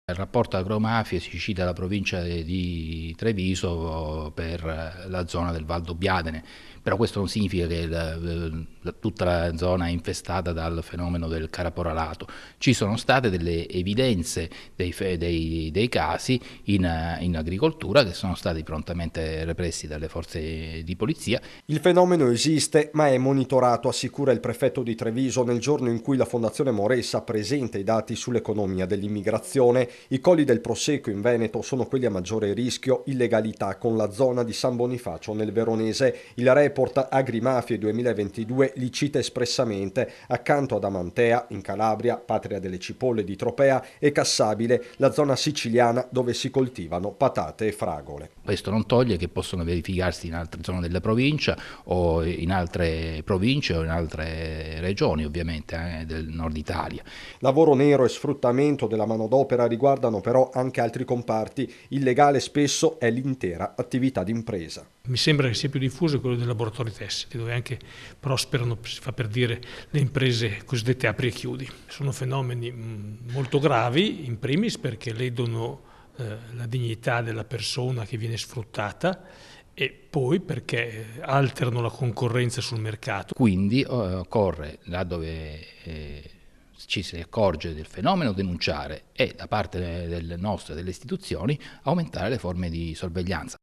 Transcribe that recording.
Il rapporto agromafie si cita la provincia di Treviso per la zona del Val Dobbiadene, però questo non significa che tutta la zona è infestata dal fenomeno del caporalato. Ci sono state delle evidenze dei casi in agricoltura che sono stati prontamente repressi dalle forze di polizia. Il fenomeno esiste, ma è monitorato, assicura il prefetto di Treviso nel giorno in cui la Fondazione Moressa presenta i dati sull'economia dell'immigrazione. I colli del Prosecco in Veneto sono quelli a maggiore rischio illegalità, con la zona di San Bonifacio nel Veronese. Il report Agrimafie 2022 li cita espressamente, accanto ad Amantea, in Calabria, patria delle cipolle di Tropea, e Cassabile, la zona siciliana dove si coltivano patate e fragole. Questo non toglie che possono verificarsi in altre zone della provincia o in altre province o in altre regioni, ovviamente, del nord Italia. Lavoro nero e sfruttamento della manodopera riguardano però anche altri comparti. Illegale spesso è l'intera attività d'impresa. Mi sembra che sia più diffuso quello dei laboratori tessili, dove anche prosperano, si fa per dire, le imprese cosiddette apri e chiudi. Sono fenomeni molto gravi, in primis perché ledono la dignità della persona che viene sfruttata, e poi perché alterano la concorrenza sul mercato. Quindi occorre, là dove ci si accorge del fenomeno, denunciare e da parte delle nostre, delle istituzioni, aumentare le forme di sorveglianza.